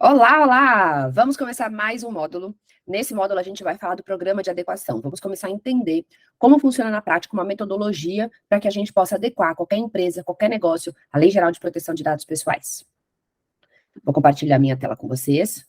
Olá, olá! Vamos começar mais um módulo. Nesse módulo, a gente vai falar do programa de adequação. Vamos começar a entender como funciona na prática uma metodologia para que a gente possa adequar qualquer empresa, qualquer negócio, à Lei Geral de Proteção de Dados Pessoais. Vou compartilhar minha tela com vocês.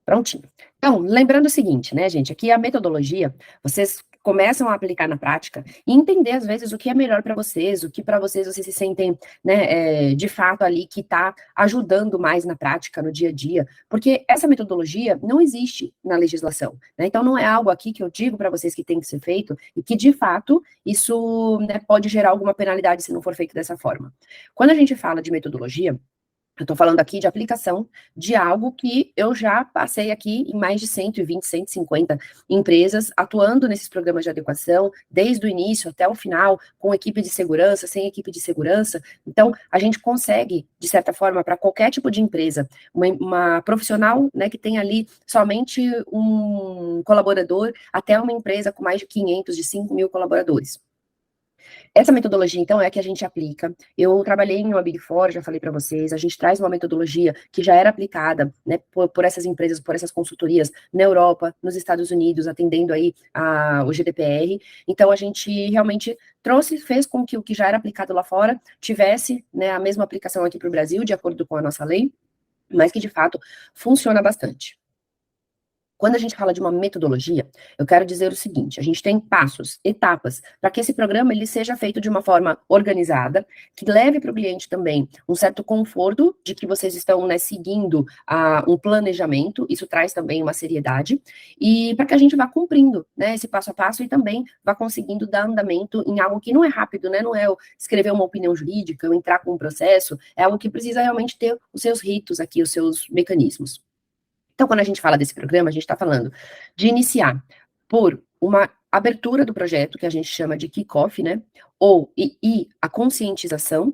Prontinho. Então, lembrando o seguinte, né, gente? Aqui a metodologia, vocês começam a aplicar na prática e entender, às vezes, o que é melhor para vocês, o que para vocês se sentem, né, de fato ali que está ajudando mais na prática, no dia a dia, porque essa metodologia não existe na legislação, né? Então, não é algo aqui que eu digo para vocês que tem que ser feito e que, de fato, isso, né, pode gerar alguma penalidade se não for feito dessa forma. Quando a gente fala de metodologia, eu estou falando aqui de aplicação de algo que eu já passei aqui em mais de 120, 150 empresas, atuando nesses programas de adequação, desde o início até o final, com equipe de segurança, sem equipe de segurança. Então, a gente consegue, de certa forma, para qualquer tipo de empresa, uma profissional, né, que tem ali somente um colaborador, até uma empresa com mais de 500, de 5.000 colaboradores. Essa metodologia, então, é a que a gente aplica. Eu trabalhei em uma Big Four, já falei para vocês, a gente traz uma metodologia que já era aplicada, né, por essas empresas, por essas consultorias na Europa, nos Estados Unidos, atendendo aí o GDPR. Então, a gente realmente trouxe, fez com que o que já era aplicado lá fora tivesse, né, a mesma aplicação aqui para o Brasil, de acordo com a nossa lei, mas que, de fato, funciona bastante. Quando a gente fala de uma metodologia, eu quero dizer o seguinte: a gente tem passos, etapas, para que esse programa ele seja feito de uma forma organizada, que leve para o cliente também um certo conforto de que vocês estão, né, seguindo um planejamento, isso traz também uma seriedade, e para que a gente vá cumprindo, né, esse passo a passo e também vá conseguindo dar andamento em algo que não é rápido, né, não é eu escrever uma opinião jurídica, eu entrar com um processo, é algo que precisa realmente ter os seus ritos aqui, os seus mecanismos. Então, quando a gente fala desse programa, a gente está falando de iniciar por uma abertura do projeto, que a gente chama de kick-off, né? E a conscientização,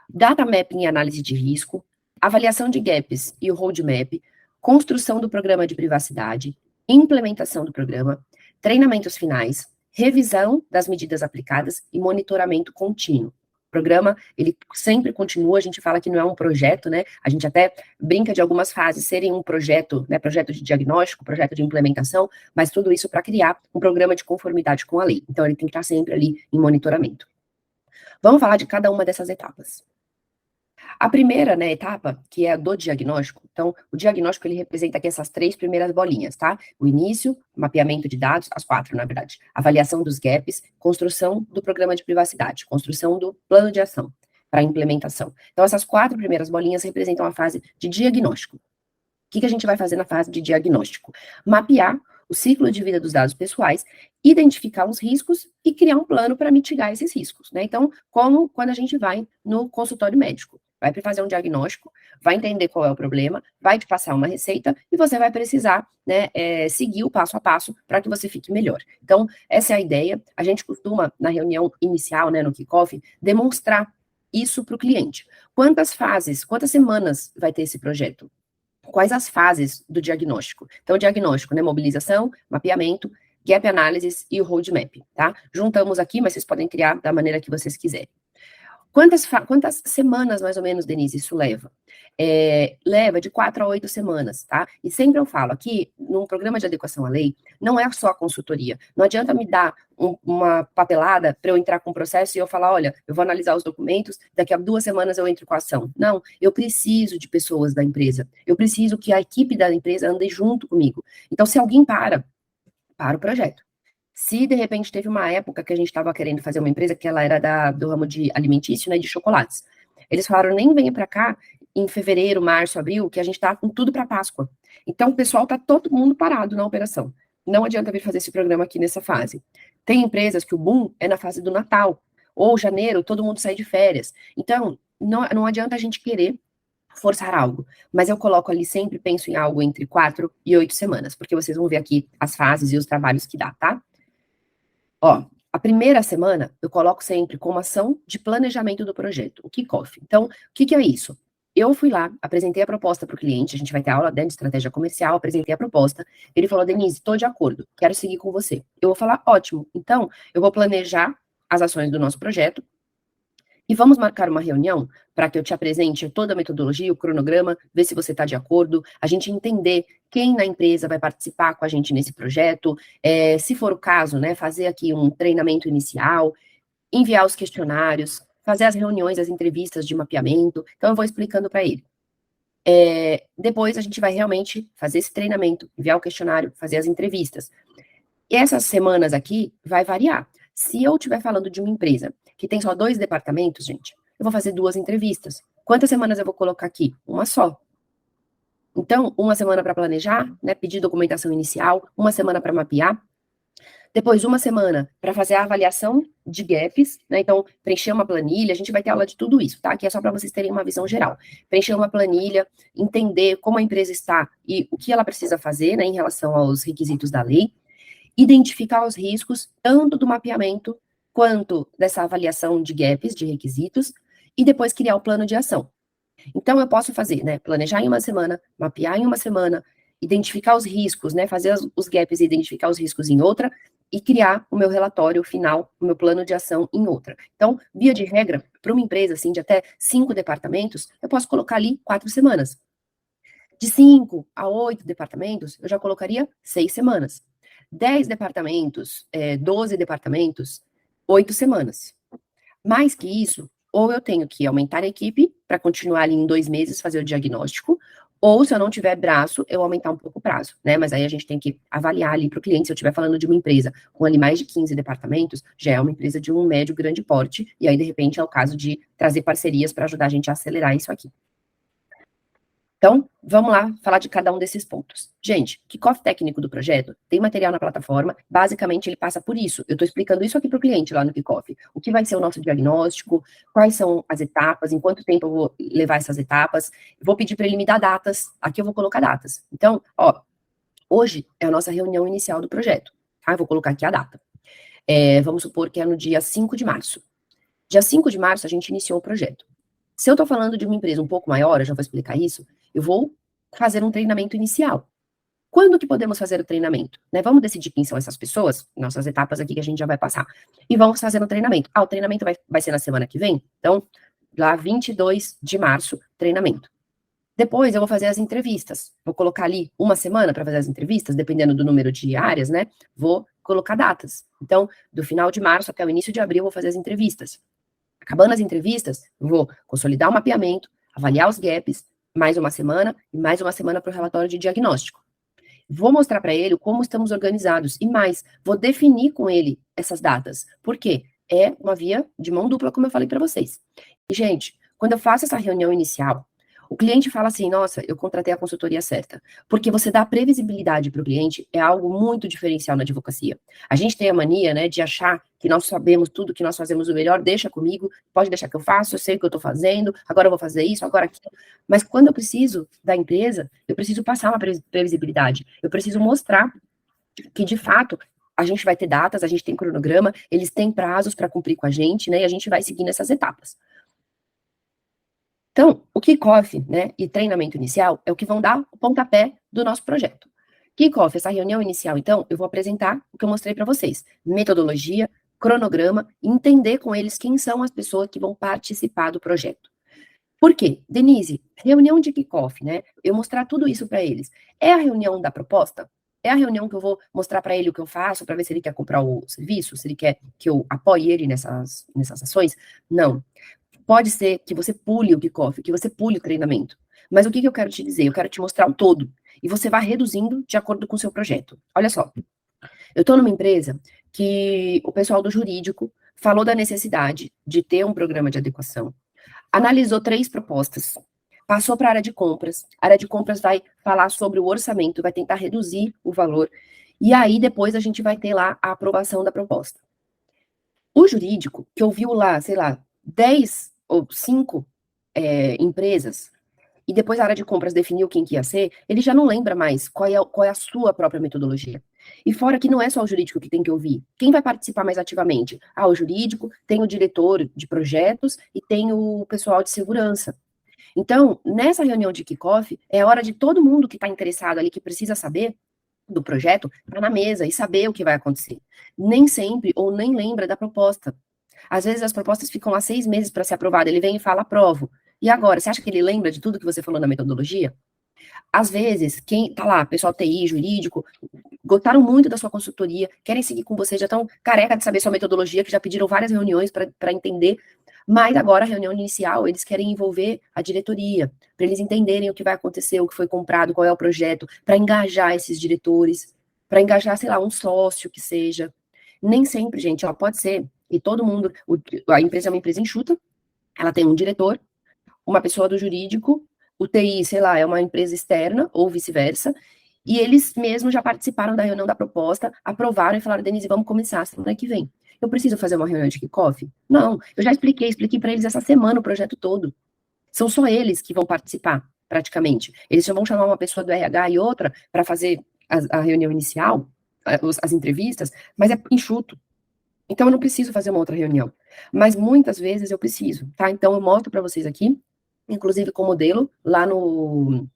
data mapping e análise de risco, avaliação de gaps e o roadmap, construção do programa de privacidade, implementação do programa, treinamentos finais, revisão das medidas aplicadas e monitoramento contínuo. O programa, ele sempre continua, a gente fala que não é um projeto, né? A gente até brinca de algumas fases serem um projeto, né? Projeto de diagnóstico, projeto de implementação, mas tudo isso para criar um programa de conformidade com a lei. Então, ele tem que estar sempre ali em monitoramento. Vamos falar de cada uma dessas etapas. A primeira, né, etapa, que é a do diagnóstico, então, o diagnóstico, ele representa aqui essas 3 primeiras bolinhas, tá? O início, mapeamento de dados, as 4, na verdade, avaliação dos gaps, construção do programa de privacidade, construção do plano de ação para implementação. Então, essas 4 primeiras bolinhas representam a fase de diagnóstico. O que a gente vai fazer na fase de diagnóstico? Mapear o ciclo de vida dos dados pessoais, identificar os riscos e criar um plano para mitigar esses riscos, né? Então, como quando a gente vai no consultório médico, vai fazer um diagnóstico, vai entender qual é o problema, vai te passar uma receita e você vai precisar, né, seguir o passo a passo para que você fique melhor. Então, essa é a ideia. A gente costuma, na reunião inicial, né, no kickoff, demonstrar isso para o cliente. Quantas fases, quantas semanas vai ter esse projeto? Quais as fases do diagnóstico? Então, o diagnóstico, né? Mobilização, mapeamento, gap analysis e o roadmap, tá? Juntamos aqui, mas vocês podem criar da maneira que vocês quiserem. Quantas semanas, mais ou menos, Denise, isso leva? Leva de 4 a 8 semanas, tá? E sempre eu falo aqui, num programa de adequação à lei, não é só a consultoria. Não adianta me dar uma papelada para eu entrar com o processo e eu falar, olha, eu vou analisar os documentos, daqui a 2 semanas eu entro com a ação. Não, eu preciso de pessoas da empresa. Eu preciso que a equipe da empresa ande junto comigo. Então, se alguém para o projeto. Se, de repente, teve uma época que a gente estava querendo fazer uma empresa que ela era do ramo de alimentício, né, de chocolates. Eles falaram, nem venha para cá em fevereiro, março, abril, que a gente está com tudo para Páscoa. Então, o pessoal está todo mundo parado na operação. Não adianta vir fazer esse programa aqui nessa fase. Tem empresas que o boom é na fase do Natal, ou janeiro, todo mundo sai de férias. Então, não adianta a gente querer forçar algo, mas eu coloco ali sempre, penso em algo entre 4 e 8 semanas, porque vocês vão ver aqui as fases e os trabalhos que dá, tá? Ó, a primeira semana eu coloco sempre como ação de planejamento do projeto, o kickoff. Então, o que é isso? Eu fui lá, apresentei a proposta para o cliente, a gente vai ter aula dentro de estratégia comercial, apresentei a proposta, ele falou, Denise, estou de acordo, quero seguir com você. Eu vou falar, ótimo, então eu vou planejar as ações do nosso projeto, e vamos marcar uma reunião para que eu te apresente toda a metodologia, o cronograma, ver se você está de acordo, a gente entender quem na empresa vai participar com a gente nesse projeto, se for o caso, né, fazer aqui um treinamento inicial, enviar os questionários, fazer as reuniões, as entrevistas de mapeamento. Então, eu vou explicando para ele. Depois, a gente vai realmente fazer esse treinamento, enviar o questionário, fazer as entrevistas. E essas semanas aqui vai variar. Se eu estiver falando de uma empresa que tem só 2 departamentos, gente, eu vou fazer 2 entrevistas. Quantas semanas eu vou colocar aqui? Uma só. Então, uma semana para planejar, né, pedir documentação inicial, uma semana para mapear, depois uma semana para fazer a avaliação de gaps, né, então preencher uma planilha, a gente vai ter aula de tudo isso, tá? Aqui é só para vocês terem uma visão geral. Preencher uma planilha, entender como a empresa está e o que ela precisa fazer, né, em relação aos requisitos da lei, identificar os riscos, tanto do mapeamento quanto dessa avaliação de gaps, de requisitos, e depois criar o plano de ação. Então, eu posso fazer, né, planejar em uma semana, mapear em uma semana, identificar os riscos, né, fazer os gaps e identificar os riscos em outra, e criar o meu relatório final, o meu plano de ação em outra. Então, via de regra, para uma empresa, assim, de até 5 departamentos, eu posso colocar ali 4 semanas. De 5 a 8 departamentos, eu já colocaria 6 semanas. 10 departamentos, 12 departamentos, 8 semanas. Mais que isso, ou eu tenho que aumentar a equipe para continuar ali em 2 meses fazer o diagnóstico, ou se eu não tiver braço, eu aumentar um pouco o prazo, né? Mas aí a gente tem que avaliar ali para o cliente. Se eu estiver falando de uma empresa com ali mais de 15 departamentos, já é uma empresa de um médio, grande porte, e aí, de repente, é o caso de trazer parcerias para ajudar a gente a acelerar isso aqui. Então, vamos lá falar de cada um desses pontos. Gente, kickoff técnico do projeto, tem material na plataforma, basicamente ele passa por isso. Eu estou explicando isso aqui para o cliente lá no kickoff. O que vai ser o nosso diagnóstico, quais são as etapas, em quanto tempo eu vou levar essas etapas. Vou pedir para ele me dar datas, aqui eu vou colocar datas. Então, ó, hoje é a nossa reunião inicial do projeto, tá? Eu vou colocar aqui a data. Vamos supor que é no dia 5 de março. Dia 5 de março a gente iniciou o projeto. Se eu estou falando de uma empresa um pouco maior, eu já vou explicar isso, eu vou fazer um treinamento inicial. Quando que podemos fazer o treinamento? Né? Vamos decidir quem são essas pessoas, nossas etapas aqui que a gente já vai passar, e vamos fazer o treinamento. O treinamento vai ser na semana que vem? Então, lá 22 de março, treinamento. Depois eu vou fazer as entrevistas. Vou colocar ali uma semana para fazer as entrevistas, dependendo do número de áreas, né? Vou colocar datas. Então, do final de março até o início de abril, eu vou fazer as entrevistas. Acabando as entrevistas, eu vou consolidar o mapeamento, avaliar os gaps, mais uma semana, e mais uma semana para o relatório de diagnóstico. Vou mostrar para ele como estamos organizados, e mais, vou definir com ele essas datas. Por quê? É uma via de mão dupla, como eu falei para vocês. E, gente, quando eu faço essa reunião inicial, o cliente fala assim, nossa, eu contratei a consultoria certa. Porque você dá previsibilidade para o cliente é algo muito diferencial na advocacia. A gente tem a mania, né, de achar que nós sabemos tudo, que nós fazemos o melhor, deixa comigo, pode deixar que eu faço, eu sei o que eu estou fazendo, agora eu vou fazer isso, agora aquilo. Mas quando eu preciso da empresa, eu preciso passar uma previsibilidade. Eu preciso mostrar que, de fato, a gente vai ter datas, a gente tem cronograma, eles têm prazos para cumprir com a gente, né, e a gente vai seguindo essas etapas. Então, o kickoff, né, e treinamento inicial é o que vão dar o pontapé do nosso projeto. Kickoff, essa reunião inicial, então, eu vou apresentar o que eu mostrei para vocês: metodologia, cronograma, e entender com eles quem são as pessoas que vão participar do projeto. Por quê? Denise, reunião de kickoff, né? Eu mostrar tudo isso para eles. É a reunião da proposta? É a reunião que eu vou mostrar para ele o que eu faço, para ver se ele quer comprar o serviço, se ele quer que eu apoie ele nessas ações? Não. Pode ser que você pule o kickoff, que você pule o treinamento. Mas o que eu quero te dizer? Eu quero te mostrar o todo. E você vai reduzindo de acordo com o seu projeto. Olha só, eu estou numa empresa que o pessoal do jurídico falou da necessidade de ter um programa de adequação, analisou 3 propostas, passou para a área de compras. A área de compras vai falar sobre o orçamento, vai tentar reduzir o valor. E aí, depois, a gente vai ter lá a aprovação da proposta. O jurídico, que ouviu lá, sei lá, 10 ou 5 empresas, e depois a área de compras definiu quem que ia ser, ele já não lembra mais qual é a sua própria metodologia. E fora que não é só o jurídico que tem que ouvir. Quem vai participar mais ativamente? O jurídico, tem o diretor de projetos e tem o pessoal de segurança. Então, nessa reunião de kickoff, é hora de todo mundo que está interessado ali, que precisa saber do projeto, estar na mesa e saber o que vai acontecer. Nem sempre ou nem lembra da proposta. Às vezes as propostas ficam lá 6 meses para ser aprovada, ele vem e fala, aprovo. E agora, você acha que ele lembra de tudo que você falou na metodologia? Às vezes, quem tá lá, pessoal TI, jurídico, gostaram muito da sua consultoria, querem seguir com você, já estão careca de saber sua metodologia, que já pediram várias reuniões para entender, mas agora a reunião inicial, eles querem envolver a diretoria, para eles entenderem o que vai acontecer, o que foi comprado, qual é o projeto, para engajar esses diretores, para engajar, sei lá, um sócio que seja. Nem sempre, gente, ó, pode ser, e todo mundo, a empresa é uma empresa enxuta, ela tem um diretor, uma pessoa do jurídico, o TI, sei lá, é uma empresa externa, ou vice-versa, e eles mesmos já participaram da reunião da proposta, aprovaram e falaram, Denise, vamos começar semana que vem. Eu preciso fazer uma reunião de kickoff? Não, eu já expliquei para eles essa semana o projeto todo. São só eles que vão participar, praticamente. Eles já vão chamar uma pessoa do RH e outra para fazer a reunião inicial, as entrevistas, mas é enxuto. Então eu não preciso fazer uma outra reunião. Mas muitas vezes eu preciso, tá? Então eu mostro para vocês aqui, inclusive com modelo, lá no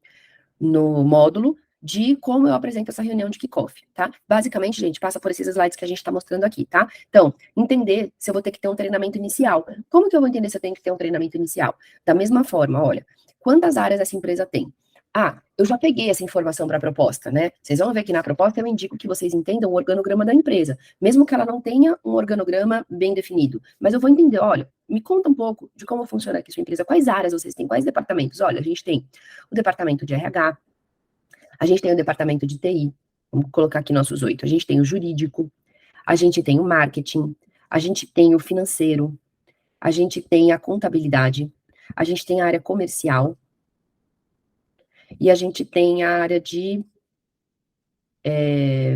módulo, de como eu apresento essa reunião de kickoff, tá? Basicamente, gente, passa por esses slides que a gente está mostrando aqui, tá? Então, entender se eu vou ter que ter um treinamento inicial. Como que eu vou entender se eu tenho que ter um treinamento inicial? Da mesma forma, olha, quantas áreas essa empresa tem? Ah, eu já peguei essa informação para a proposta, né? Vocês vão ver que na proposta eu indico que vocês entendam o organograma da empresa, mesmo que ela não tenha um organograma bem definido. Mas eu vou entender, olha, me conta um pouco de como funciona aqui a sua empresa, quais áreas vocês têm, quais departamentos. Olha, a gente tem o departamento de RH, a gente tem o departamento de TI, vamos colocar aqui nossos 8. A gente tem o jurídico, a gente tem o marketing, a gente tem o financeiro, a gente tem a contabilidade, a gente tem a área comercial e a gente tem a área de,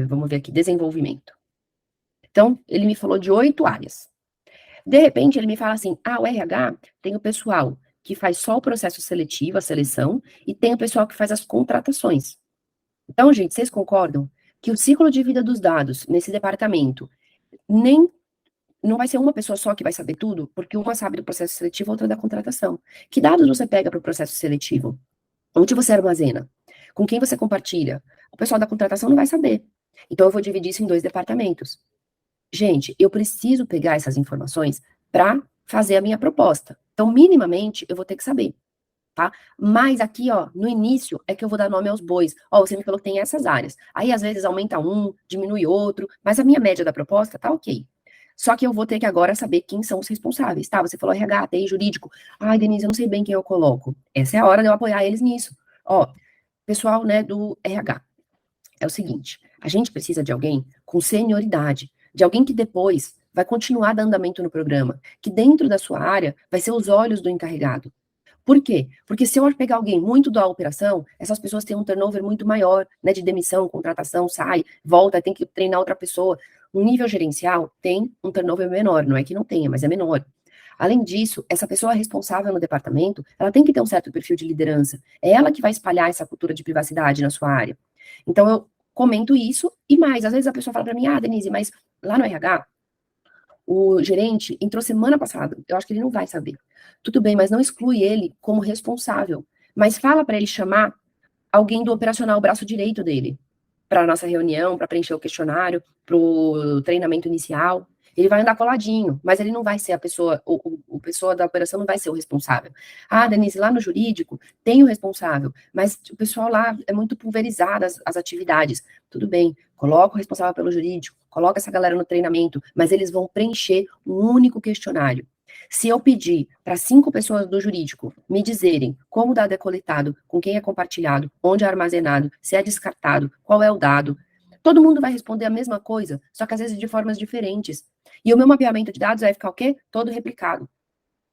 vamos ver aqui, desenvolvimento. Então, ele me falou de 8 áreas. De repente, ele me fala assim, o RH tem o pessoal que faz só o processo seletivo, a seleção, e tem o pessoal que faz as contratações. Então, gente, vocês concordam que o ciclo de vida dos dados nesse departamento nem não vai ser uma pessoa só que vai saber tudo, porque uma sabe do processo seletivo, outra da contratação. Que dados você pega para o processo seletivo? Onde você armazena? Com quem você compartilha? O pessoal da contratação não vai saber. Então, eu vou dividir isso em 2 departamentos. Gente, eu preciso pegar essas informações para fazer a minha proposta. Então, minimamente, eu vou ter que saber. Tá? Mas aqui, ó, no início é que eu vou dar nome aos bois. Ó, você me falou que tem essas áreas. Aí, às vezes, aumenta um, diminui outro, mas a minha média da proposta tá ok. Só que eu vou ter que agora saber quem são os responsáveis, tá? Você falou RH, TI, jurídico. Ai, Denise, eu não sei bem quem eu coloco. Essa é a hora de eu apoiar eles nisso. Ó, pessoal, né, do RH. É o seguinte, a gente precisa de alguém com senioridade, de alguém que depois vai continuar dando andamento no programa, que dentro da sua área vai ser os olhos do encarregado. Por quê? Porque se eu pegar alguém muito da operação, essas pessoas têm um turnover muito maior, né, de demissão, contratação, sai, volta, tem que treinar outra pessoa. Um nível gerencial tem um turnover menor, não é que não tenha, mas é menor. Além disso, essa pessoa responsável no departamento, ela tem que ter um certo perfil de liderança. É ela que vai espalhar essa cultura de privacidade na sua área. Então, eu comento isso e mais. Às vezes a pessoa fala para mim, Denise, mas lá no RH, o gerente entrou semana passada, eu acho que ele não vai saber. Tudo bem, mas não exclui ele como responsável. Mas fala para ele chamar alguém do operacional, o braço direito dele, para a nossa reunião, para preencher o questionário, para o treinamento inicial. Ele vai andar coladinho, mas ele não vai ser a pessoa, o pessoa da operação não vai ser o responsável. Denise, lá no jurídico tem o responsável, mas o pessoal lá é muito pulverizado as atividades. Tudo bem, coloca o responsável pelo jurídico, coloca essa galera no treinamento, mas eles vão preencher um único questionário. Se eu pedir para 5 pessoas do jurídico me dizerem como o dado é coletado, com quem é compartilhado, onde é armazenado, se é descartado, qual é o dado, todo mundo vai responder a mesma coisa, só que às vezes de formas diferentes. E o meu mapeamento de dados vai ficar o quê? Todo replicado.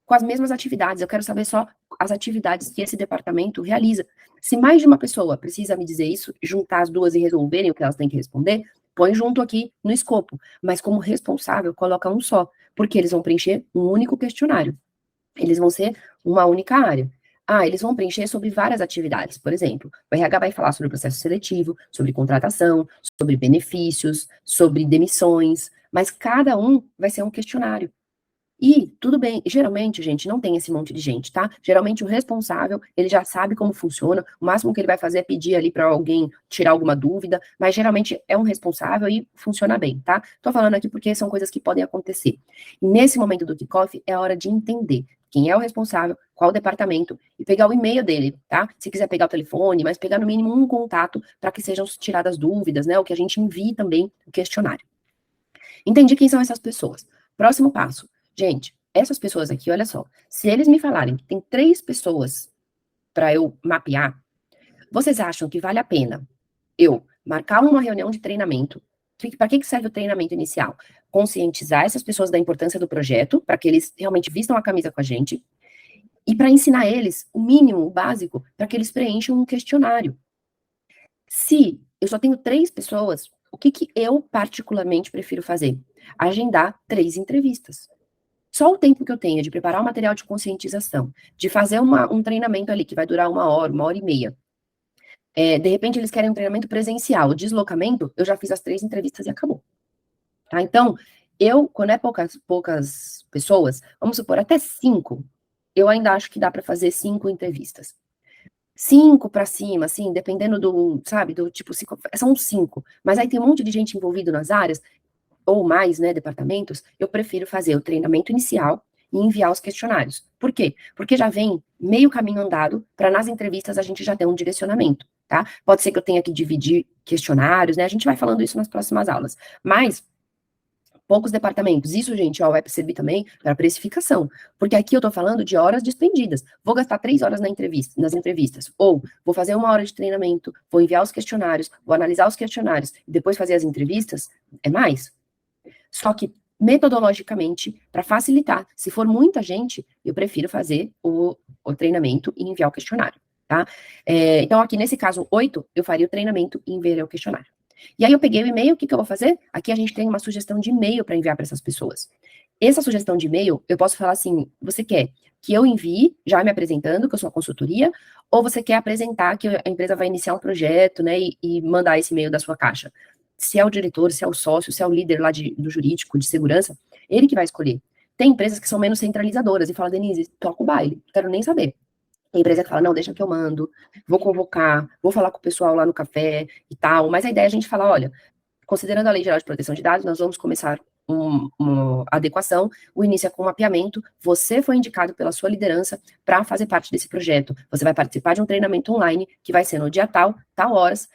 Com as mesmas atividades. Eu quero saber só as atividades que esse departamento realiza. Se mais de uma pessoa precisa me dizer isso, juntar as duas e resolverem o que elas têm que responder, põe junto aqui no escopo. Mas como responsável, coloca um só, porque eles vão preencher um único questionário. Eles vão ser uma única área. Eles vão preencher sobre várias atividades. Por exemplo, o RH vai falar sobre o processo seletivo, sobre contratação, sobre benefícios, sobre demissões, mas cada um vai ser um questionário. E tudo bem, geralmente, gente, não tem esse monte de gente, tá? Geralmente o responsável, ele já sabe como funciona, o máximo que ele vai fazer é pedir ali para alguém tirar alguma dúvida, mas geralmente é um responsável e funciona bem, tá? Tô falando aqui porque são coisas que podem acontecer. E nesse momento do kickoff é a hora de entender quem é o responsável, qual o departamento e pegar o e-mail dele, tá? Se quiser pegar o telefone, mas pegar no mínimo um contato para que sejam tiradas dúvidas, né? Ou que a gente envie também o questionário. Entendi quem são essas pessoas. Próximo passo. Gente, essas pessoas aqui, olha só. Se eles me falarem que tem 3 pessoas para eu mapear, vocês acham que vale a pena eu marcar uma reunião de treinamento? Para que serve o treinamento inicial? Conscientizar essas pessoas da importância do projeto, para que eles realmente vistam a camisa com a gente, e para ensinar eles o mínimo, o básico, para que eles preencham um questionário. Se eu só tenho 3 pessoas, o que eu particularmente prefiro fazer? Agendar 3 entrevistas. Só o tempo que eu tenho de preparar o material de conscientização, de fazer um treinamento ali que vai durar 1 hora e meia. De repente eles querem um treinamento presencial, o deslocamento, eu já fiz as 3 entrevistas e acabou. Tá? Então, quando é poucas pessoas, vamos supor, até 5, eu ainda acho que dá para fazer 5 entrevistas. 5 para cima, assim, dependendo do, sabe, do tipo, são 5. Mas aí tem um monte de gente envolvido nas áreas, ou mais, né, departamentos, eu prefiro fazer o treinamento inicial e enviar os questionários. Por quê? Porque já vem meio caminho andado para nas entrevistas a gente já ter um direcionamento, tá? Pode ser que eu tenha que dividir questionários, né? A gente vai falando isso nas próximas aulas. Mas poucos departamentos. Isso, gente, ó, vai servir também para precificação, porque aqui eu estou falando de horas despendidas. Vou gastar 3 horas nas entrevistas, ou vou fazer 1 hora de treinamento, vou enviar os questionários, vou analisar os questionários e depois fazer as entrevistas, é mais. Só que, metodologicamente, para facilitar, se for muita gente, eu prefiro fazer o treinamento e enviar o questionário, tá? Então, aqui nesse caso, 8, eu faria o treinamento e enviaria o questionário. E aí eu peguei o e-mail, o que eu vou fazer? Aqui a gente tem uma sugestão de e-mail para enviar para essas pessoas. Essa sugestão de e-mail, eu posso falar assim, você quer que eu envie, já me apresentando, que eu sou a consultoria, ou você quer apresentar que a empresa vai iniciar um projeto, né, e mandar esse e-mail da sua caixa? Se é o diretor, se é o sócio, se é o líder lá do jurídico, de segurança, ele que vai escolher. Tem empresas que são menos centralizadoras e fala, Denise, toca o baile, não quero nem saber. Tem empresa que fala, não, deixa que eu mando, vou convocar, vou falar com o pessoal lá no café e tal, mas a ideia é a gente falar, olha, considerando a Lei Geral de Proteção de Dados, nós vamos começar uma adequação, o início é com mapeamento, você foi indicado pela sua liderança para fazer parte desse projeto, você vai participar de um treinamento online, que vai ser no dia tal, tal horas,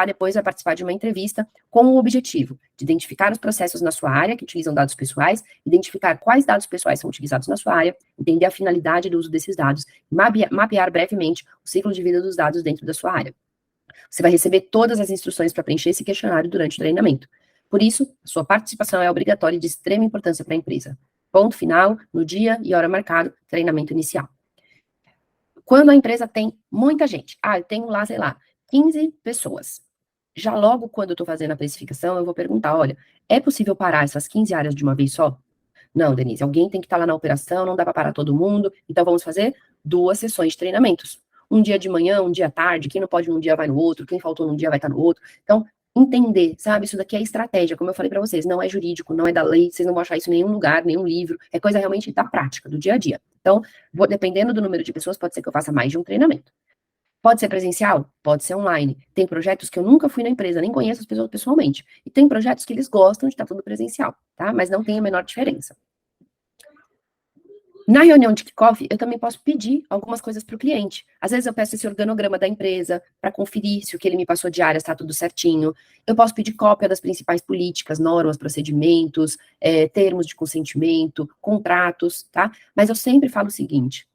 depois vai participar de uma entrevista com o objetivo de identificar os processos na sua área que utilizam dados pessoais, identificar quais dados pessoais são utilizados na sua área, entender a finalidade do uso desses dados, mapear brevemente o ciclo de vida dos dados dentro da sua área. Você vai receber todas as instruções para preencher esse questionário durante o treinamento. Por isso, a sua participação é obrigatória e de extrema importância para a empresa. Ponto final, no dia e hora marcado, treinamento inicial. Quando a empresa tem muita gente, eu tenho lá, sei lá, 15 pessoas. Já logo quando eu estou fazendo a precificação, eu vou perguntar, olha, é possível parar essas 15 áreas de uma vez só? Não, Denise, alguém tem que estar lá na operação, não dá para parar todo mundo, então vamos fazer 2 sessões de treinamentos. Um dia de manhã, um dia à tarde, quem não pode num dia vai no outro, quem faltou num dia vai estar no outro. Então, entender, sabe? Isso daqui é estratégia, como eu falei para vocês, não é jurídico, não é da lei, vocês não vão achar isso em nenhum lugar, nenhum livro, é coisa realmente da prática, do dia a dia. Então, dependendo do número de pessoas, pode ser que eu faça mais de um treinamento. Pode ser presencial? Pode ser online. Tem projetos que eu nunca fui na empresa, nem conheço as pessoas pessoalmente. E tem projetos que eles gostam de estar tudo presencial, tá? Mas não tem a menor diferença. Na reunião de kickoff, eu também posso pedir algumas coisas para o cliente. Às vezes eu peço esse organograma da empresa para conferir se o que ele me passou de áreas está tudo certinho. Eu posso pedir cópia das principais políticas, normas, procedimentos, termos de consentimento, contratos, tá? Mas eu sempre falo o seguinte,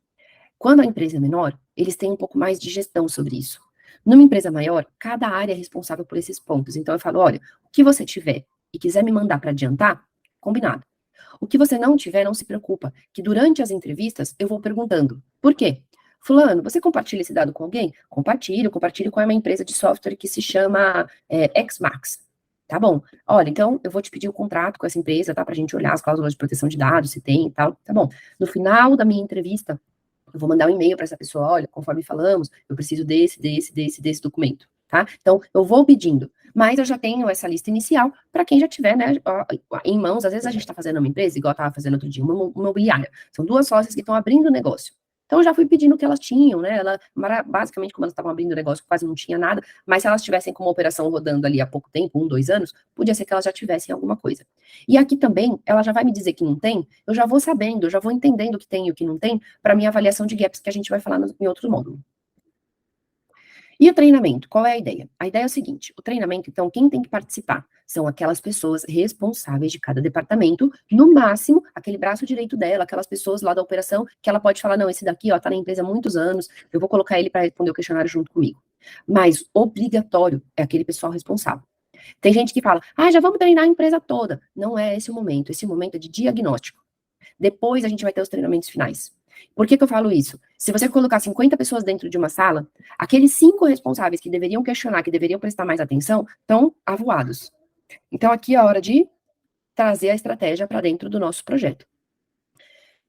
quando a empresa é menor, eles têm um pouco mais de gestão sobre isso. Numa empresa maior, cada área é responsável por esses pontos. Então eu falo, olha, o que você tiver e quiser me mandar para adiantar, combinado. O que você não tiver, não se preocupa, que durante as entrevistas eu vou perguntando. Por quê? Fulano, você compartilha esse dado com alguém? Compartilho com uma empresa de software que se chama Xmax. Tá bom. Olha, então eu vou te pedir o contrato com essa empresa, tá? Pra gente olhar as cláusulas de proteção de dados, se tem e tal. Tá bom. No final da minha entrevista, eu vou mandar um e-mail para essa pessoa, olha, conforme falamos, eu preciso desse documento, tá? Então, eu vou pedindo. Mas eu já tenho essa lista inicial para quem já tiver, né, em mãos. Às vezes a gente está fazendo uma empresa, igual eu estava fazendo outro dia, uma imobiliária. São duas sócias que estão abrindo o negócio. Então, eu já fui pedindo o que elas tinham, né? Basicamente, como elas estavam abrindo o negócio, quase não tinha nada, mas se elas tivessem com uma operação rodando ali há pouco tempo, 1, 2 anos, podia ser que elas já tivessem alguma coisa. E aqui também, ela já vai me dizer que não tem, eu já vou sabendo, eu já vou entendendo o que tem e o que não tem, para minha avaliação de gaps, que a gente vai falar em outro módulo. E o treinamento, qual é a ideia? A ideia é o seguinte, o treinamento, então, quem tem que participar? São aquelas pessoas responsáveis de cada departamento, no máximo, aquele braço direito dela, aquelas pessoas lá da operação, que ela pode falar, não, esse daqui, ó, tá na empresa há muitos anos, eu vou colocar ele para responder o questionário junto comigo. Mas obrigatório é aquele pessoal responsável. Tem gente que fala, já vamos treinar a empresa toda. Não é esse momento é de diagnóstico. Depois a gente vai ter os treinamentos finais. Por que eu falo isso? Se você colocar 50 pessoas dentro de uma sala, aqueles 5 responsáveis que deveriam questionar, que deveriam prestar mais atenção, estão avoados. Então, aqui é a hora de trazer a estratégia para dentro do nosso projeto.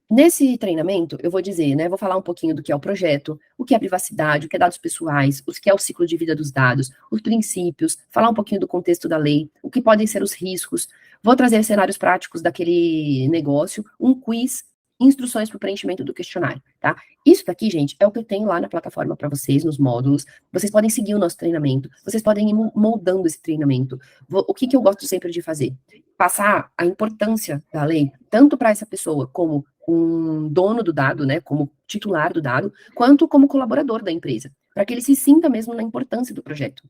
Nesse treinamento, eu vou dizer, né, vou falar um pouquinho do que é o projeto, o que é privacidade, o que é dados pessoais, o que é o ciclo de vida dos dados, os princípios, falar um pouquinho do contexto da lei, o que podem ser os riscos, vou trazer cenários práticos daquele negócio, um quiz, instruções para o preenchimento do questionário, tá? Isso daqui, gente, é o que eu tenho lá na plataforma para vocês, nos módulos, vocês podem seguir o nosso treinamento, vocês podem ir moldando esse treinamento. O que eu gosto sempre de fazer? Passar a importância da lei, tanto para essa pessoa como um dono do dado, né, como titular do dado, quanto como colaborador da empresa, para que ele se sinta mesmo na importância do projeto.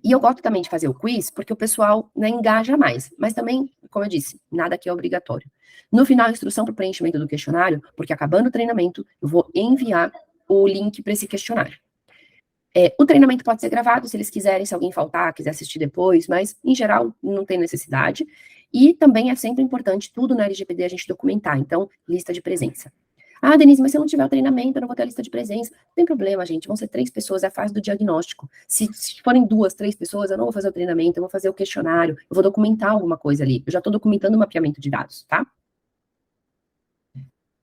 E eu gosto também de fazer o quiz, porque o pessoal, né, engaja mais, mas também, como eu disse, nada aqui é obrigatório. No final, a instrução para o preenchimento do questionário, porque acabando o treinamento, eu vou enviar o link para esse questionário. O treinamento pode ser gravado, se eles quiserem, se alguém faltar, quiser assistir depois, mas, em geral, não tem necessidade. E também é sempre importante, tudo na LGPD a gente documentar, então, lista de presença. Denise, mas se eu não tiver o treinamento, eu não vou ter a lista de presença. Não tem problema, gente, vão ser 3 pessoas, é a fase do diagnóstico. Se forem 2, 3 pessoas, eu não vou fazer o treinamento, eu vou fazer o questionário, eu vou documentar alguma coisa ali. Eu já estou documentando o mapeamento de dados, tá?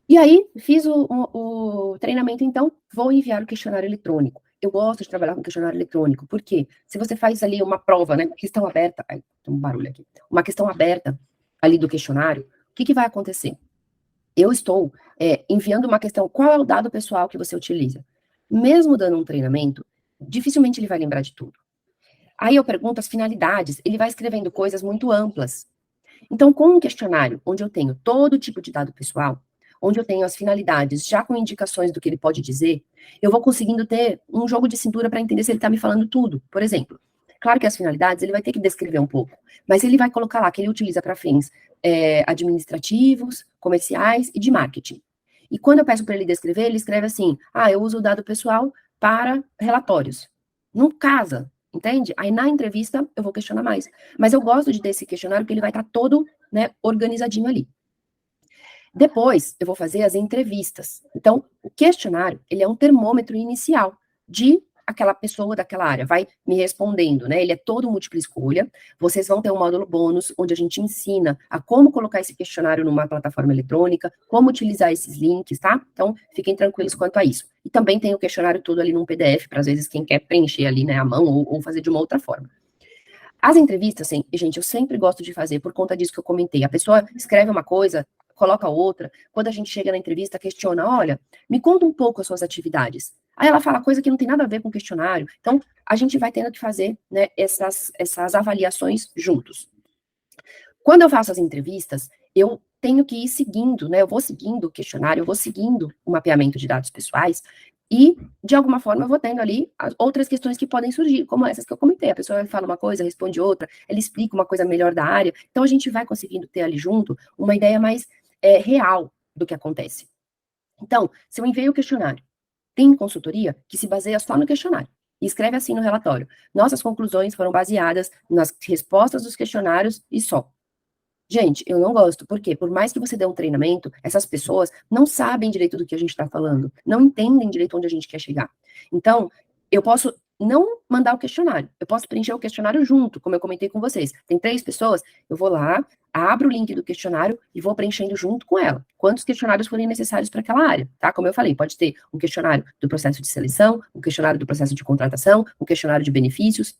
E aí, fiz o treinamento, então, vou enviar o questionário eletrônico. Eu gosto de trabalhar com questionário eletrônico, porque se você faz ali uma prova, né, questão aberta, tem um barulho aqui, uma questão aberta ali do questionário, o que vai acontecer? Eu estou enviando uma questão, qual é o dado pessoal que você utiliza? Mesmo dando um treinamento, dificilmente ele vai lembrar de tudo. Aí eu pergunto as finalidades, ele vai escrevendo coisas muito amplas. Então, com um questionário, onde eu tenho todo tipo de dado pessoal, onde eu tenho as finalidades já com indicações do que ele pode dizer, eu vou conseguindo ter um jogo de cintura para entender se ele está me falando tudo. Por exemplo, claro que as finalidades ele vai ter que descrever um pouco, mas ele vai colocar lá que ele utiliza para fins administrativos, comerciais e de marketing. E quando eu peço para ele descrever, ele escreve assim: eu uso o dado pessoal para relatórios. Não casa, entende? Aí na entrevista eu vou questionar mais. Mas eu gosto de ter esse questionário porque ele vai estar todo, né, organizadinho ali. Depois eu vou fazer as entrevistas. Então, o questionário, ele é um termômetro inicial de aquela pessoa daquela área, vai me respondendo, né? Ele é todo múltipla escolha. Vocês vão ter um módulo bônus, onde a gente ensina a como colocar esse questionário numa plataforma eletrônica, como utilizar esses links, tá? Então, fiquem tranquilos quanto a isso. E também tem o questionário todo ali num PDF, para às vezes quem quer preencher ali, né, à mão ou fazer de uma outra forma. As entrevistas, assim, gente, eu sempre gosto de fazer por conta disso que eu comentei. A pessoa escreve uma coisa, coloca outra. Quando a gente chega na entrevista, questiona, olha, me conta um pouco as suas atividades. Aí ela fala coisa que não tem nada a ver com o questionário. Então, a gente vai tendo que fazer, né, essas avaliações juntos. Quando eu faço as entrevistas, eu tenho que ir seguindo, né, eu vou seguindo o questionário, eu vou seguindo o mapeamento de dados pessoais, e, de alguma forma, eu vou tendo ali outras questões que podem surgir, como essas que eu comentei. A pessoa fala uma coisa, responde outra, ela explica uma coisa melhor da área. Então, a gente vai conseguindo ter ali junto uma ideia mais real do que acontece. Então, se eu enviei o questionário, tem consultoria que se baseia só no questionário e escreve assim no relatório: nossas conclusões foram baseadas nas respostas dos questionários e só. Gente, eu não gosto, porque por mais que você dê um treinamento, essas pessoas não sabem direito do que a gente está falando, não entendem direito onde a gente quer chegar. Então, eu posso não mandar o questionário, eu posso preencher o questionário junto, como eu comentei com vocês. Tem 3 pessoas, eu vou lá, abro o link do questionário e vou preenchendo junto com ela. Quantos questionários forem necessários para aquela área, tá? Como eu falei, pode ter um questionário do processo de seleção, um questionário do processo de contratação, um questionário de benefícios.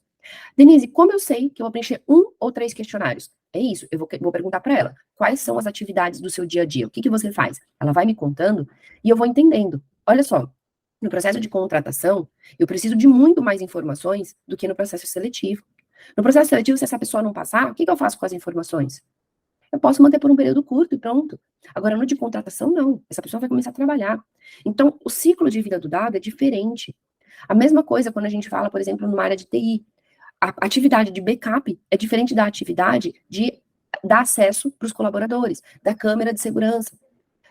Denise, como eu sei que eu vou preencher 1 ou 3 questionários? É isso, eu vou perguntar para ela, quais são as atividades do seu dia a dia? O que que você faz? Ela vai me contando e eu vou entendendo. Olha só, no processo de contratação, eu preciso de muito mais informações do que no processo seletivo. No processo seletivo, se essa pessoa não passar, o que que eu faço com as informações? Eu posso manter por um período curto e pronto. Agora, no de contratação, não. Essa pessoa vai começar a trabalhar. Então, o ciclo de vida do dado é diferente. A mesma coisa quando a gente fala, por exemplo, numa área de TI. A atividade de backup é diferente da atividade de dar acesso para os colaboradores, da câmera de segurança.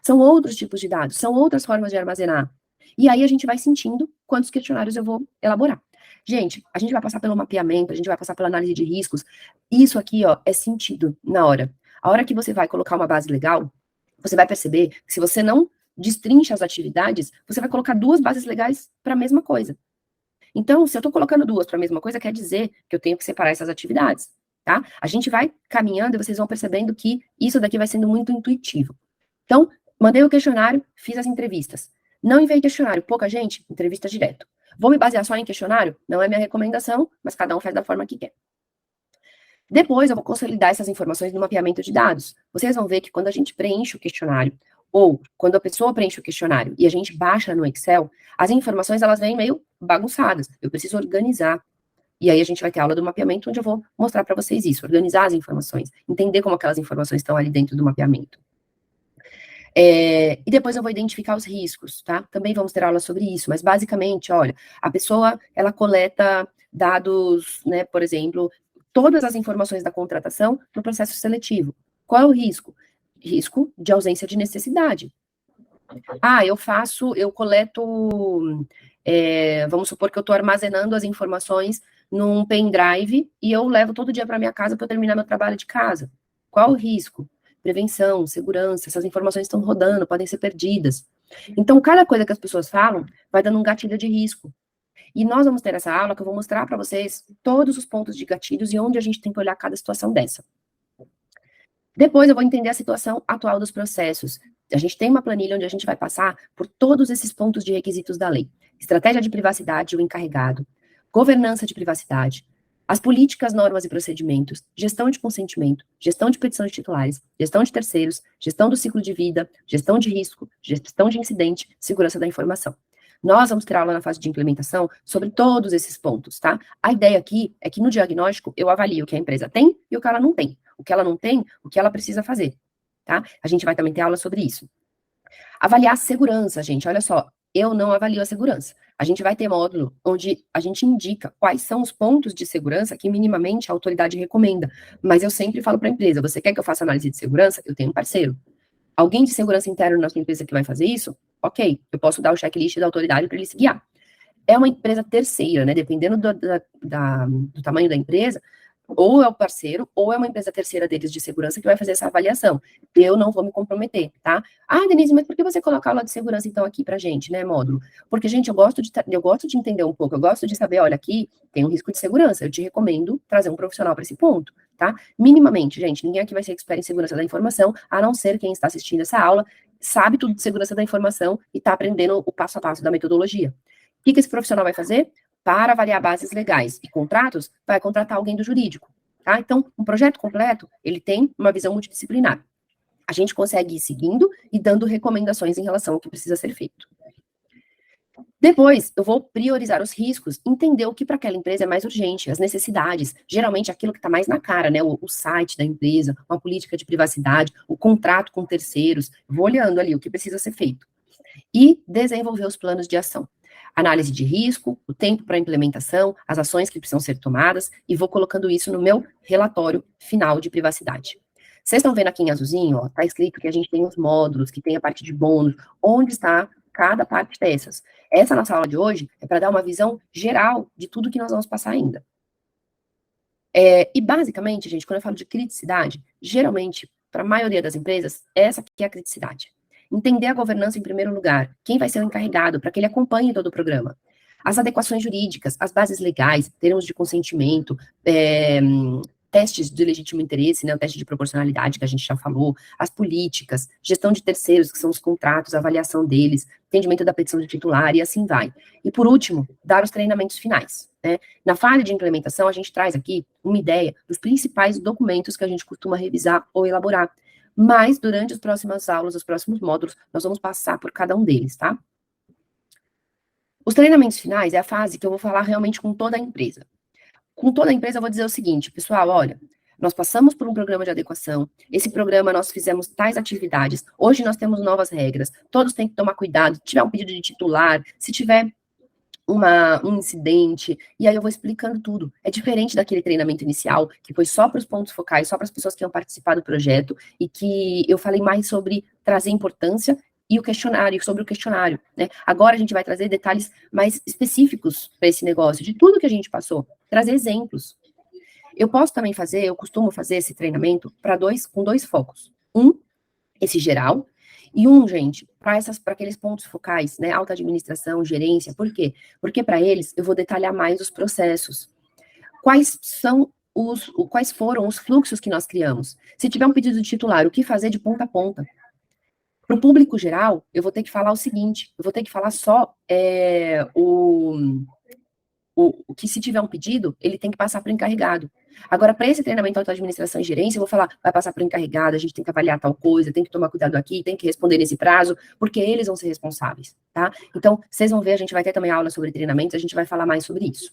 São outros tipos de dados, são outras formas de armazenar. E aí a gente vai sentindo quantos questionários eu vou elaborar. Gente, a gente vai passar pelo mapeamento, a gente vai passar pela análise de riscos. Isso aqui, ó, é sentido na hora. A hora que você vai colocar uma base legal, você vai perceber que se você não destrincha as atividades, você vai colocar 2 bases legais para a mesma coisa. Então, se eu estou colocando 2 para a mesma coisa, quer dizer que eu tenho que separar essas atividades, tá? A gente vai caminhando e vocês vão percebendo que isso daqui vai sendo muito intuitivo. Então, mandei o questionário, fiz as entrevistas. Não enviei questionário, pouca gente, entrevista direto. Vou me basear só em questionário? Não é minha recomendação, mas cada um faz da forma que quer. Depois, eu vou consolidar essas informações no mapeamento de dados. Vocês vão ver que quando a gente preenche o questionário, ou quando a pessoa preenche o questionário e a gente baixa no Excel, as informações elas vêm meio bagunçadas. Eu preciso organizar. E aí a gente vai ter aula do mapeamento, onde eu vou mostrar para vocês isso, organizar as informações, entender como aquelas informações estão ali dentro do mapeamento. E depois eu vou identificar os riscos, tá? Também vamos ter aula sobre isso, mas basicamente, olha, a pessoa, ela coleta dados, né, por exemplo, todas as informações da contratação no processo seletivo. Qual é o risco? Risco de ausência de necessidade. Ah, eu coleto, vamos supor que eu estou armazenando as informações num pendrive e eu levo todo dia para minha casa para terminar meu trabalho de casa. Qual o risco? Prevenção, segurança, essas informações estão rodando, podem ser perdidas. Então, cada coisa que as pessoas falam vai dando um gatilho de risco. E nós vamos ter essa aula que eu vou mostrar para vocês todos os pontos de gatilhos e onde a gente tem que olhar cada situação dessa. Depois eu vou entender a situação atual dos processos. A gente tem uma planilha onde a gente vai passar por todos esses pontos de requisitos da lei. Estratégia de privacidade, o encarregado, governança de privacidade, as políticas, normas e procedimentos, gestão de consentimento, gestão de petição de titulares, gestão de terceiros, gestão do ciclo de vida, gestão de risco, gestão de incidente, segurança da informação. Nós vamos ter aula na fase de implementação sobre todos esses pontos, tá? A ideia aqui é que no diagnóstico eu avalio o que a empresa tem e o que ela não tem. O que ela não tem, o que ela precisa fazer, tá? A gente vai também ter aula sobre isso. Avaliar a segurança, gente, olha só, eu não avalio a segurança. A gente vai ter módulo onde a gente indica quais são os pontos de segurança que minimamente a autoridade recomenda. Mas eu sempre falo para a empresa, você quer que eu faça análise de segurança? Eu tenho um parceiro. Alguém de segurança interna na sua empresa que vai fazer isso? Ok, eu posso dar o checklist da autoridade para ele se guiar. É uma empresa terceira, né? Dependendo do tamanho da empresa, ou é o parceiro, ou é uma empresa terceira deles de segurança que vai fazer essa avaliação. Eu não vou me comprometer, tá? Ah, Denise, mas por que você coloca a aula de segurança, então, aqui pra gente, né, módulo? Porque, gente, eu gosto de entender um pouco, eu gosto de saber, olha, aqui tem um risco de segurança, eu te recomendo trazer um profissional para esse ponto, tá? Minimamente, gente, ninguém aqui vai ser expert em segurança da informação, a não ser quem está assistindo essa aula, sabe tudo de segurança da informação e está aprendendo o passo a passo da metodologia. O que esse profissional vai fazer? Para avaliar bases legais e contratos, vai contratar alguém do jurídico, tá? Então, um projeto completo, ele tem uma visão multidisciplinar. A gente consegue ir seguindo e dando recomendações em relação ao que precisa ser feito. Depois, eu vou priorizar os riscos, entender o que para aquela empresa é mais urgente, as necessidades, geralmente aquilo que está mais na cara, né? O site da empresa, uma política de privacidade, o contrato com terceiros, vou olhando ali o que precisa ser feito. E desenvolver os planos de ação. Análise de risco, o tempo para implementação, as ações que precisam ser tomadas, e vou colocando isso no meu relatório final de privacidade. Vocês estão vendo aqui em azulzinho, ó, tá escrito que a gente tem os módulos, que tem a parte de bônus, onde está cada parte dessas. Essa nossa aula de hoje é para dar uma visão geral de tudo que nós vamos passar ainda. E basicamente, gente, quando eu falo de criticidade, geralmente, para a maioria das empresas, essa aqui é a criticidade. Entender a governança em primeiro lugar, quem vai ser o encarregado para que ele acompanhe todo o programa. As adequações jurídicas, as bases legais, termos de consentimento, testes de legítimo interesse, né, o teste de proporcionalidade que a gente já falou, as políticas, gestão de terceiros, que são os contratos, avaliação deles, entendimento da petição de titular e assim vai. E por último, dar os treinamentos finais, né? Na fase de implementação, a gente traz aqui uma ideia dos principais documentos que a gente costuma revisar ou elaborar, mas durante as próximas aulas, os próximos módulos, nós vamos passar por cada um deles, tá? Os treinamentos finais é a fase que eu vou falar realmente com toda a empresa. Com toda a empresa, eu vou dizer o seguinte, pessoal, olha, nós passamos por um programa de adequação, esse programa nós fizemos tais atividades, hoje nós temos novas regras, todos têm que tomar cuidado, se tiver um pedido de titular, se tiver um incidente, e aí eu vou explicando tudo. É diferente daquele treinamento inicial, que foi só para os pontos focais, só para as pessoas que iam participar do projeto, e que eu falei mais sobre trazer importância e o questionário, sobre o questionário, né? Agora a gente vai trazer detalhes mais específicos para esse negócio, de tudo que a gente passou, trazer exemplos. Eu posso também fazer, eu costumo fazer esse treinamento com dois focos. Esse geral, e gente, para aqueles pontos focais, né? Alta administração, gerência, por quê? Porque para eles eu vou detalhar mais os processos. Quais foram os fluxos que nós criamos? Se tiver um pedido de titular, o que fazer de ponta a ponta? Para o público geral, eu vou ter que falar o seguinte, eu vou ter que falar só o que se tiver um pedido, ele tem que passar para o encarregado. Agora, para esse treinamento de auto-administração e gerência, eu vou falar, vai passar para o encarregado, a gente tem que avaliar tal coisa, tem que tomar cuidado aqui, tem que responder nesse prazo, porque eles vão ser responsáveis, tá? Então, vocês vão ver, a gente vai ter também aula sobre treinamentos, a gente vai falar mais sobre isso.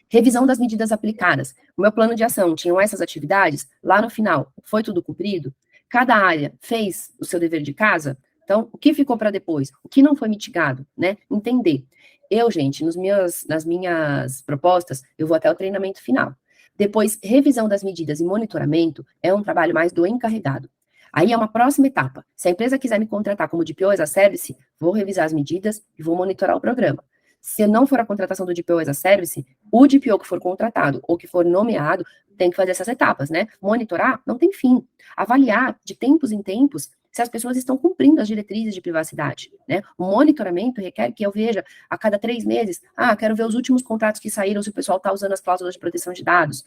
Revisão das medidas aplicadas. O meu plano de ação tinham essas atividades, lá no final, foi tudo cumprido? Cada área fez o seu dever de casa? Então, o que ficou para depois? O que não foi mitigado, né? Entender. Eu, gente, nas minhas propostas, eu vou até o treinamento final. Depois, revisão das medidas e monitoramento é um trabalho mais do encarregado. Aí é uma próxima etapa. Se a empresa quiser me contratar como DPO as a Service, vou revisar as medidas e vou monitorar o programa. Se não for a contratação do DPO as a Service, o DPO que for contratado ou que for nomeado tem que fazer essas etapas, né? Monitorar não tem fim. Avaliar de tempos em tempos se as pessoas estão cumprindo as diretrizes de privacidade, né? O monitoramento requer que eu veja a cada 3 meses, quero ver os últimos contratos que saíram, se o pessoal está usando as cláusulas de proteção de dados.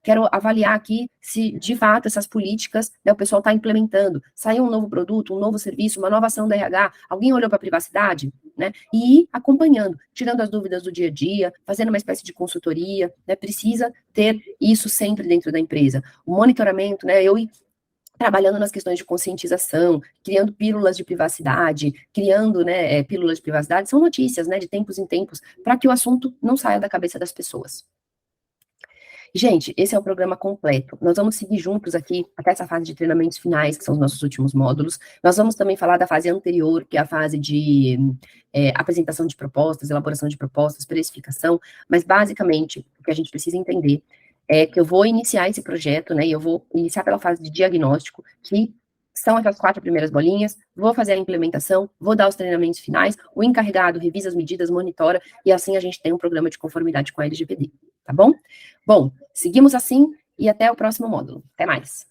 Quero avaliar aqui se, de fato, essas políticas, né, o pessoal está implementando. Saiu um novo produto, um novo serviço, uma nova ação da RH, alguém olhou para a privacidade, né? E ir acompanhando, tirando as dúvidas do dia a dia, fazendo uma espécie de consultoria, né? Precisa ter isso sempre dentro da empresa. O monitoramento, né, eu trabalhando nas questões de conscientização, criando pílulas de privacidade, criando, né, pílulas de privacidade, são notícias, né, de tempos em tempos, para que o assunto não saia da cabeça das pessoas. Gente, esse é o programa completo. Nós vamos seguir juntos aqui até essa fase de treinamentos finais, que são os nossos últimos módulos. Nós vamos também falar da fase anterior, que é a fase de apresentação de propostas, elaboração de propostas, precificação, mas basicamente o que a gente precisa entender é que eu vou iniciar esse projeto, né, e eu vou iniciar pela fase de diagnóstico, que são essas 4 primeiras bolinhas, vou fazer a implementação, vou dar os treinamentos finais, o encarregado revisa as medidas, monitora, e assim a gente tem um programa de conformidade com a LGPD, tá bom? Bom, seguimos assim e até o próximo módulo. Até mais!